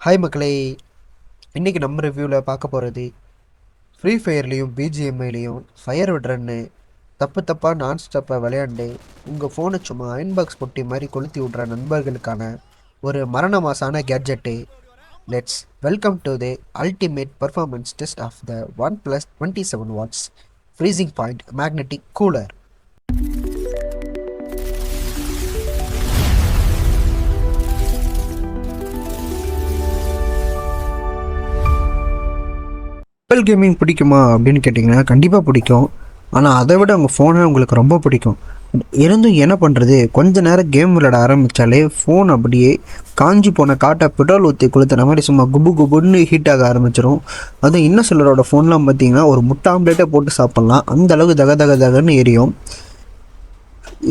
Hi மக்களே, இன்றைக்கி நம்ம ரிவ்யூவில் பார்க்க போகிறது ஃப்ரீ ஃபயர்லேயும் பிஜிஎம்ஐலேயும் ஃபயர் விட்றன்னு தப்பாக நான் ஸ்டாப்பை விளையாண்டு உங்கள் ஃபோனை சும்மா அயன் பாக்ஸ் பொட்டி மாதிரி கொளுத்தி விட்ற நண்பர்களுக்கான ஒரு மரண மாசான gadget. Let's welcome to the ultimate performance test of the OnePlus 27 watts freezing point magnetic cooler. Mobile gaming பிடிக்குமா அப்படின்னு கேட்டிங்கன்னா கண்டிப்பாக பிடிக்கும். ஆனால் அதை விட உங்கள் ஃபோனை உங்களுக்கு ரொம்ப பிடிக்கும். இருந்தும் என்ன பண்ணுறது, கொஞ்ச நேரம் கேம் விளையாட ஆரம்பித்தாலே ஃபோன் அப்படியே காஞ்சி போன காட்டை பெட்ரோல் ஊற்றி கொளுத்துற மாதிரி சும்மா குபு குபுன்னு ஹீட் ஆக ஆரம்பிச்சிடும். அதுவும் இன்னும் சிலரோட ஃபோன்லாம் பார்த்தீங்கன்னா ஒரு முட்டை ஆம்லேட்டே போட்டு சாப்பிட்லாம், அந்த அளவுக்கு தக தக தகன்னு எரியும்.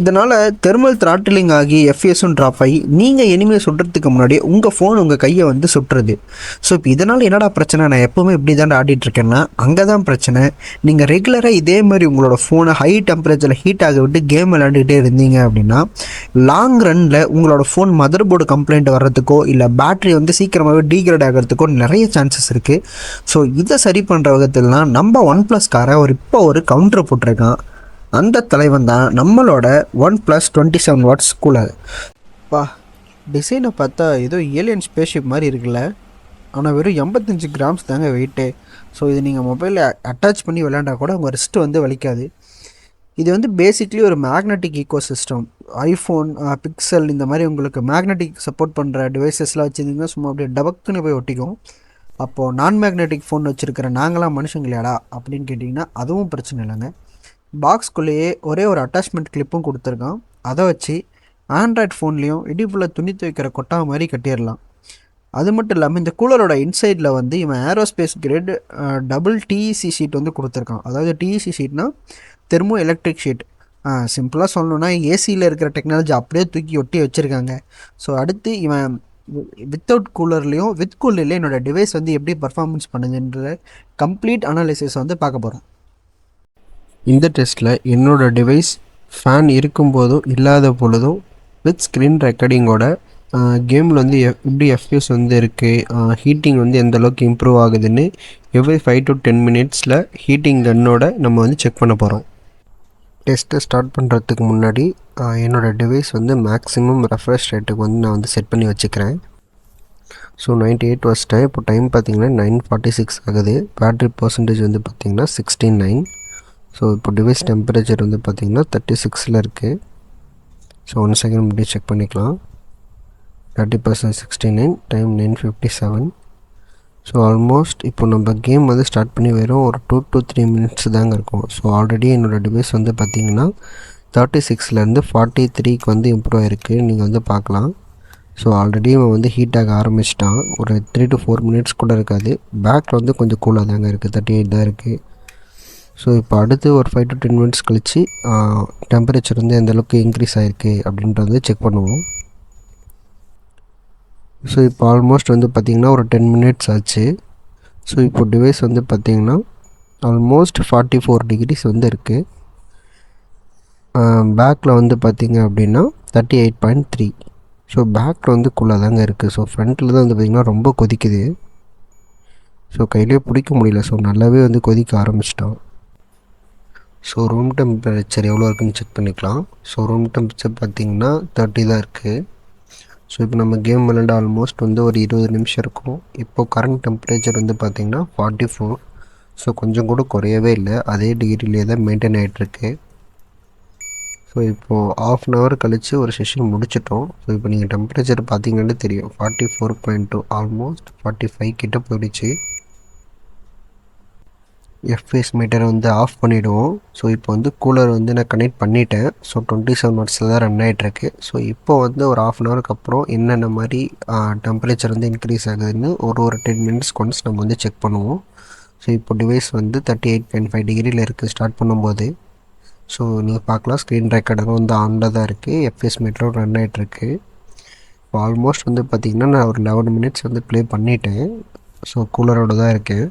இதனால் தெர்மல் த்ராட்டிலிங் ஆகி எஃப்எஸும் ட்ராப் ஆகி நீங்கள் எனிமையை சுடுறதுக்கு முன்னாடி உங்கள் ஃபோன் உங்கள் கையை வந்து சுட்டுறது. ஸோ இப்போ இதனால் என்னடா பிரச்சனை, நான் எப்போவுமே இப்படி தான் ஆடிட்டுருக்கேன்னா அங்கே தான் பிரச்சனை. நீங்கள் ரெகுலராக இதே மாதிரி உங்களோட ஃபோனை ஹை டெம்பரேச்சரில் ஹீட் ஆக விட்டு கேம் விளையாண்டுக்கிட்டே இருந்தீங்க அப்படின்னா லாங் ரனில் உங்களோட ஃபோன் மதர் போர்டு கம்ப்ளைண்ட் வர்றதுக்கோ இல்லை பேட்ரி வந்து சீக்கிரமாகவே டீக்ரேட் ஆகிறதுக்கோ நிறைய சான்சஸ் இருக்குது. ஸோ இதை சரி பண்ணுற விதத்தில்தான் நம்ம OnePlus இப்போ ஒரு கவுண்டர் போட்டிருக்கான். அந்த தலைவன் தான் நம்மளோட OnePlus 27 watts கூலர். பா, டிசைனை பார்த்தா ஏதோ ஏலியன் ஸ்பேஸ்ஷிப் மாதிரி இருக்குல்ல. ஆனால் வெறும் 85 கிராம்ஸ் தாங்க வெயிட்டே. ஸோ இது நீங்கள் மொபைலில் அட்டாச் பண்ணி விளையாண்டா கூட உங்கள் ரிஸ்ட்டு வந்து வலிக்காது. இது வந்து பேசிக்லி ஒரு magnetic Eeco system. IPhone, pixel இந்த மாதிரி உங்களுக்கு மேக்னெட்டிக் சப்போர்ட் பண்ணுற டிவைசஸ்லாம் வச்சுருந்தீங்கன்னா சும்மா அப்படியே டபக்குன்னு போய் ஒட்டிக்கும். அப்போது நான் மேக்னெட்டிக் ஃபோன் வச்சுருக்கிற நாங்களாம் மனுஷங்களையாடா அப்படின்னு கேட்டிங்கன்னா அதுவும் பிரச்சனை இல்லைங்க. பாக்ஸ்குள்ளேயே ஒரே ஒரு அட்டாச்மெண்ட் கிளிப்பும் கொடுத்துருக்கான். அதை வச்சு ஆண்ட்ராய்ட் ஃபோன்லேயும் இடிப்புல துணி துவைக்கிற கொட்டா மாதிரி கட்டிடலாம். அது மட்டும் இல்லாமல் இந்த கூலரோட இன்சைடில் வந்து இவன் aerospace grade double TEC sheet வந்து கொடுத்துருக்கான். அதாவது டிஇசி ஷீட்னா தெர்மோ எலக்ட்ரிக் ஷீட். சிம்பிளாக சொல்லணுன்னா ஏசியில் இருக்கிற டெக்னாலஜி அப்படியே தூக்கி ஒட்டி வச்சுருக்காங்க. ஸோ அடுத்து இவன் வித்தவுட் கூலர்லேயும் வித் கூலர்லேயும் என்னோடய டிவைஸ் வந்து எப்படி பர்ஃபார்மன்ஸ் பண்ணுதுன்ற கம்ப்ளீட் அனாலிசிஸ் வந்து பார்க்க போகிறோம். இந்த டெஸ்ட்டில் என்னோடய டிவைஸ் ஃபேன் இருக்கும்போதும் இல்லாத பொழுதும் வித் ஸ்க்ரீன் ரெக்கார்டிங்கோட கேமில் வந்து எப்படி எஃப்எஸ் வந்து இருக்குது, ஹீட்டிங் வந்து எந்த அளவுக்கு இம்ப்ரூவ் ஆகுதுன்னு எவ்ரி 5 to 10 minutesல ஹீட்டிங் கன்னோட நம்ம வந்து செக் பண்ண போகிறோம். டெஸ்ட்டை ஸ்டார்ட் பண்ணுறதுக்கு முன்னாடி என்னோடய டிவைஸ் வந்து மேக்ஸிமம் ரெஃப்ரெஷ் ரேட்டுக்கு வந்து நான் வந்து செட் பண்ணி வச்சுக்கிறேன். ஸோ 98 வச்சிட்டேன். இப்போ டைம் பார்த்திங்கன்னா 9:46 ஆகுது. பேட்ரி பர்சன்டேஜ் வந்து பார்த்திங்கன்னா 69. ஸோ இப்போ டிவைஸ் டெம்பரேச்சர் வந்து பார்த்திங்கன்னா 36 இருக்குது. ஸோ 1 செகண்ட் முடிய செக் பண்ணிக்கலாம். 30% 69, டைம் 9:57. ஸோ ஆல்மோஸ்ட் இப்போ நம்ம கேம் வந்து ஸ்டார்ட் பண்ணி வெறும் ஒரு 2 to 3 minutes தாங்க இருக்கும். ஸோ ஆல்ரெடி என்னோடய டிவைஸ் வந்து பார்த்திங்கன்னா 36லேருந்து 43க்கு வந்து இம்ப்ரூவ் ஆகிருக்கு, நீங்கள் வந்து பார்க்கலாம். ஸோ ஆல்ரெடி அவன் வந்து ஹீட் ஆக ஆரம்பிச்சிட்டான். ஒரு 3 to 4 minutes கூட இருக்காது. பேக்கில் வந்து கொஞ்சம் கூலாக தாங்க இருக்குது, 38 தான் இருக்குது. ஸோ இப்போ அடுத்து ஒரு 5 to 10 minutes கழித்து டெம்பரேச்சர் வந்து எந்தளவுக்கு இன்க்ரீஸ் ஆகிருக்கு அப்படின்றத செக் பண்ணுவோம். ஸோ இப்போ ஆல்மோஸ்ட் வந்து பார்த்திங்கன்னா ஒரு 10 minutes ஆச்சு. ஸோ இப்போ டிவைஸ் வந்து பார்த்திங்கன்னா ஆல்மோஸ்ட் 44 degrees வந்து இருக்குது. பேக்கில் வந்து பார்த்திங்க அப்படின்னா 38.3. ஸோ பேக்கில் வந்து கூலாக தாங்க இருக்குது. ஸோ ஃப்ரண்ட்டில் தான் வந்து பார்த்திங்கன்னா ரொம்ப கொதிக்குது. ஸோ கையிலே பிடிக்க முடியல. ஸோ நல்லாவே வந்து கொதிக்க ஆரம்பிச்சிட்டோம். ஸோ ரூம் டெம்பரேச்சர் எவ்வளோ இருக்குதுன்னு செக் பண்ணிக்கலாம். ஸோ ரூம் டெம்பரேச்சர் பார்த்திங்கன்னா 30 தான் இருக்குது. ஸோ இப்போ நம்ம கேம் விளையாட ஆல்மோஸ்ட் வந்து ஒரு 20 நிமிஷம் இருக்கும். இப்போது கரண்ட் டெம்பரேச்சர் வந்து பார்த்திங்கன்னா 44. ஸோ கொஞ்சம் கூட குறையவே இல்லை, அதே டிகிரிலே தான் மெயின்டைன் ஆகிட்டுருக்கு. ஸோ இப்போது 1/2 hour கழித்து ஒரு செஷன் முடிச்சிட்டோம். ஸோ இப்போ நீங்கள் டெம்பரேச்சர் பார்த்திங்கன்னு தெரியும், 44.2, ஆல்மோஸ்ட் 45 கிட்டே போயிடுச்சு. எஃப்எஸ் மீட்டரை வந்து ஆஃப் பண்ணிவிடுவோம். ஸோ இப்போ வந்து கூலர் வந்து நான் கனெக்ட் பண்ணிட்டேன். ஸோ 27 wattsல தான் ரன் ஆகிட்டுருக்கு. ஸோ இப்போ வந்து ஒரு 1/2 hourக்கு அப்புறம் என்னென்ன மாதிரி டெம்பரேச்சர் வந்து இன்க்ரீஸ் ஆகுதுன்னு ஒரு 10 minutes ஒன்ஸ் நம்ம வந்து செக் பண்ணுவோம். ஸோ இப்போ டிவைஸ் வந்து 38.5 டிகிரியில் இருக்குது ஸ்டார்ட் பண்ணும்போது. ஸோ நீங்கள் பார்க்கலாம், ஸ்க்ரீன் ரெக்கார்டரும் வந்து ஆனில் தான் இருக்குது, எஃப்எஸ் மீட்டரும் ரன் ஆகிட்டுருக்கு. இப்போ ஆல்மோஸ்ட் வந்து பார்த்திங்கன்னா நான் ஒரு 11 minutes வந்து ப்ளே பண்ணிட்டேன். ஸோ கூலரோடு தான் இருக்குது.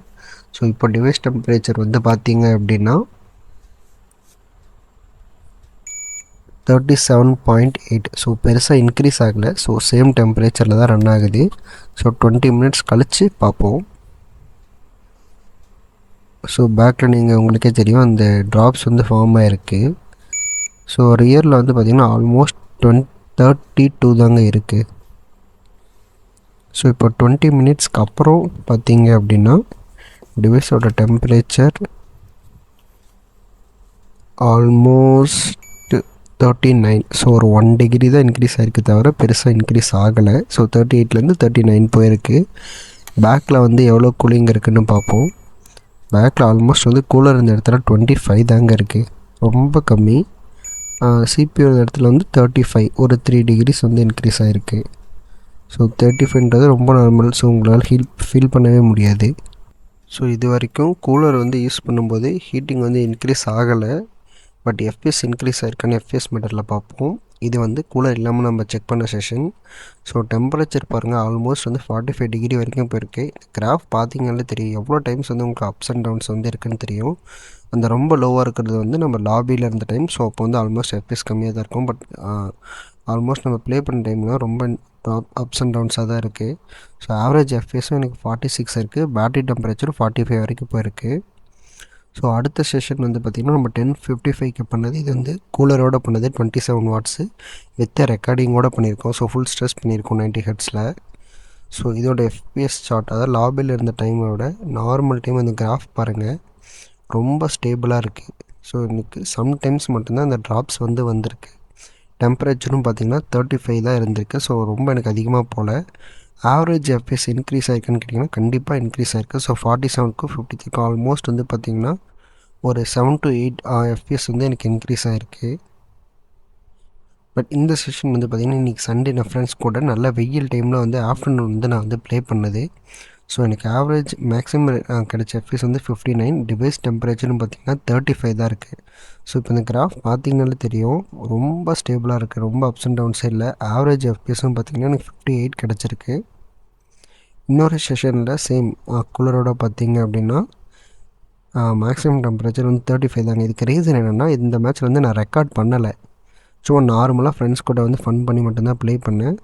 ஸோ இப்போ டிவைஸ் டெம்பரேச்சர் வந்து பார்த்திங்க அப்படின்னா 37.8. ஸோ பெருசாக இன்க்ரீஸ் ஆகலை. ஸோ சேம் டெம்பரேச்சரில் தான் ரன் ஆகுது. ஸோ 20 மினிட்ஸ் கழித்து பார்ப்போம். ஸோ பேக்கில் நீங்கள் உங்களுக்கே தெரியும் அந்த ட்ராப்ஸ் வந்து ஃபார்ம் ஆகிருக்கு. ஸோ ரியரில் வந்து பார்த்திங்கன்னா ஆல்மோஸ்ட் 32 தாங்க இருக்குது. ஸோ இப்போ 20 மினிட்ஸ்க்கு அப்புறம் பார்த்தீங்க அப்படின்னா டிவைஸோட டெம்பரேச்சர் ஆல்மோஸ்ட் 39. ஸோ ஒரு 1 டிகிரி தான் இன்க்ரீஸ் ஆகிருக்கு தவிர பெருசாக இன்க்ரீஸ் ஆகலை. ஸோ 38லேருந்து 39 போயிருக்கு. பேக்கில் வந்து எவ்வளோ கூலிங் இருக்குதுன்னு பார்ப்போம். பேக்கில் ஆல்மோஸ்ட் வந்து கூலர் இருந்த இடத்துல 25 தாங்க இருக்குது, ரொம்ப கம்மி. சிபியூ இடத்துல வந்து 35, ஒரு 3 டிகிரிஸ் வந்து இன்க்ரீஸ் ஆகிருக்கு. ஸோ 35ன்றது ரொம்ப நார்மல். ஸோ உங்களால் ஃபீல் பண்ணவே முடியாது. ஸோ இது வரைக்கும் கூலர் வந்து யூஸ் பண்ணும்போது ஹீட்டிங் வந்து இன்க்ரீஸ் ஆகலை. பட் எஃப்பிஎஸ் இன்க்ரீஸ் ஆகிருக்கான்னு எஃப்பிஎஸ் மீட்டரில் பார்ப்போம். இது வந்து கூலர் இல்லாமல் நம்ம செக் பண்ண செஷன். ஸோ டெம்பரேச்சர் பாருங்கள், ஆல்மோஸ்ட் வந்து 45 டிகிரி வரைக்கும் போயிருக்கு. கிராஃப் பார்த்தீங்கன்னாலே தெரியும் எவ்வளோ டைம்ஸ் வந்து உங்களுக்கு அப்ஸ் அண்ட் டவுன்ஸ் வந்து இருக்குதுன்னு தெரியும். அந்த ரொம்ப லோவாக இருக்கிறது வந்து நம்ம லாபியில் இருந்த டைம். ஸோ அப்போ வந்து ஆல்மோஸ்ட் எஃப்பிஎஸ் கம்மியாக தான் இருக்கும். பட் ஆல்மோஸ்ட் நம்ம ப்ளே பண்ண டைம்லாம் ரொம்ப அப்ஸ் அண்ட் டவுன்ஸாக தான் இருக்குது. ஸோ ஆவரேஜ் எஃப்பிஎஸும் எனக்கு 46 இருக்குது. பேட்டரி டெம்பரேச்சரும் 45 வரைக்கும் போயிருக்கு. ஸோ அடுத்த செஷன் வந்து பார்த்திங்கன்னா நம்ம 10:55க்கு பண்ணது. இது வந்து கூலரோடு பண்ணது 27 வாட்ஸு வித் ரெக்கார்டிங்கோடு பண்ணியிருக்கோம். ஸோ ஃபுல் ஸ்ட்ரெஸ் பண்ணியிருக்கோம் 90 ஹெர்ட்ஸில். ஸோ இதோட எஃப்பிஎஸ் சார்ட், அதாவது லாபியில் இருந்த டைமோட நார்மல் டைம் அந்த கிராஃப் பாருங்கள், ரொம்ப ஸ்டேபிளாக இருக்குது. ஸோ எனக்கு சம்டைம்ஸ் மட்டும்தான் அந்த ட்ராப்ஸ் வந்து வந்திருக்கு. டெம்பரேச்சரும் பார்த்திங்கன்னா 35 தான் இருந்திருக்கு. ஸோ ரொம்ப எனக்கு அதிகமாக போல். ஆவரேஜ் எஃப்பிஎஸ் இன்க்ரீஸ் ஆகிருக்குன்னு கேட்டிங்கன்னா கண்டிப்பாக இன்க்ரீஸ் ஆகிருக்கு. ஸோ 47க்கும் 53க்கும் ஆல்மோஸ்ட் வந்து பார்த்திங்கன்னா ஒரு 7 to 8 எஃப்பிஎஸ் வந்து எனக்கு இன்க்ரீஸ் ஆகிருக்கு. பட் இந்த செஷன் வந்து பார்த்திங்கன்னா இன்றைக்கி சண்டே நான் ஃப்ரெண்ட்ஸ் கூட நல்ல வெயில் டைமில் வந்து ஆஃப்டர்நூன் வந்து நான் வந்து ப்ளே பண்ணது. ஸோ எனக்கு ஆவரேஜ் மேக்ஸிமம் கிடைச்ச எஃப்பிஎஸ் வந்து 59. டிவைஸ் டெம்பரேச்சர்னு பார்த்திங்கன்னா 35 தான் இருக்குது. ஸோ இப்போ இந்த கிராஃப் பார்த்திங்கனாலே தெரியும் ரொம்ப ஸ்டேபிளாக இருக்குது, ரொம்ப அப்ஸ் அண்ட் டவுன்ஸே இல்லை. ஆவரேஜ் எஃப்பிஎஸும் பார்த்திங்கன்னா எனக்கு 58 கிடச்சிருக்கு. இன்னொரு செஷனில் சேம் கூலரோட பார்த்திங்க அப்படின்னா மேக்ஸிமம் டெம்பரேச்சர் வந்து 35 தாங்க. இதுக்கு ரீசன் என்னென்னா இந்த மேட்ச்சில் வந்து நான் ரெக்கார்ட் பண்ணலை. சும்மா நார்மலாக ஃப்ரெண்ட்ஸ் கூட வந்து ஃபன் பண்ணி மட்டும்தான் ப்ளே பண்ணேன்.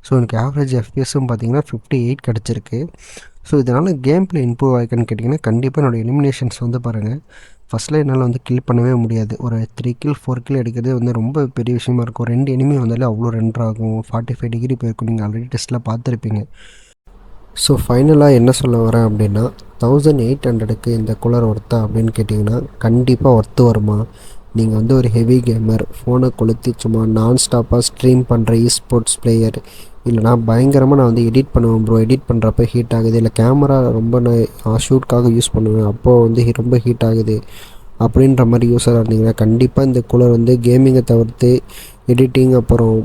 ஸோ எனக்கு ஆவரேஜ் எஃப்பிஎஸும் பார்த்திங்கன்னா 58 கிடச்சிருக்கு. ஸோ இதனால் கேம் ப்ளே இம்ப்ரூவ் ஆகிருக்குன்னு கேட்டிங்கன்னா கண்டிப்பாக என்னோடய எலிமினேஷன்ஸ் வந்து பாருங்கள். ஃபஸ்ட்டில் என்னால் வந்து கில் பண்ணவே முடியாது. ஒரு 3 கில் 4 கில் எடுக்கிறதே வந்து ரொம்ப பெரிய விஷயமா இருக்கும். 2 எனிமி வந்தாலே அவ்வளோ ரெண்டர் ஆகும். 45 டிகிரி போயிருக்கும். நீங்கள் ஆல்ரெடி டெஸ்ட்டில் பார்த்துருப்பீங்க. ஸோ ஃபைனலாக என்ன சொல்ல வரேன் அப்படின்னா 1800க்கு இந்த கூலர் ஒர்த்தா அப்படின்னு கேட்டிங்கன்னா கண்டிப்பாக ஒர்த்து வருமா? நீங்கள் வந்து ஒரு ஹெவி கேமர், ஃபோனை கொளுத்தி சும்மா நான் ஸ்டாப்பாக ஸ்ட்ரீம் பண்ணுற ஸ்போர்ட்ஸ் பிளேயர், இல்லைனா பயங்கரமாக நான் வந்து எடிட் பண்ணுவேன் ப்ரோ, எடிட் பண்ணுறப்ப ஹீட் ஆகுது, இல்லை கேமரா ரொம்ப நான் ஷூட்காக யூஸ் பண்ணுவேன் அப்போது வந்து ரொம்ப ஹீட் ஆகுது அப்படின்ற மாதிரி யூஸராக இருந்தீங்கன்னா கண்டிப்பாக இந்த கூலர் வந்து கேமிங்கை தவிர்த்து எடிட்டிங், அப்புறம்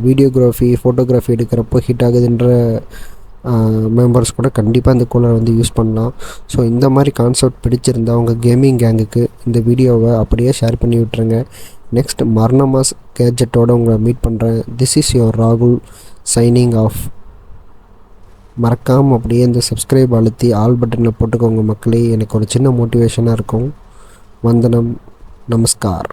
வீடியோகிராஃபி, ஃபோட்டோகிராஃபி எடுக்கிறப்போ ஹீட் ஆகுதுன்ற மெம்பர்ஸ் கூட கண்டிப்பாக இந்த கூலர் வந்து யூஸ் பண்ணலாம். ஸோ இந்த மாதிரி கான்செப்ட் பிடிச்சிருந்தா உங்கள் கேமிங் கேங்குக்கு இந்த வீடியோவை அப்படியே ஷேர் பண்ணி விட்டுருங்க. நெக்ஸ்ட் மர்ணமாஸ் கேஜெட்டோடு உங்களை மீட் பண்ணுறேன். திஸ் இஸ் யுவர் ராகுல் சைனிங் ஆஃப். மறக்காமல் அப்படியே இந்த சப்ஸ்கிரைப் அழுத்தி ஆல் பட்டனில் போட்டுக்கோங்க மக்களே. எனக்கு ஒரு சின்ன மோட்டிவேஷனாக இருக்கும். வந்தனம், நமஸ்கார்.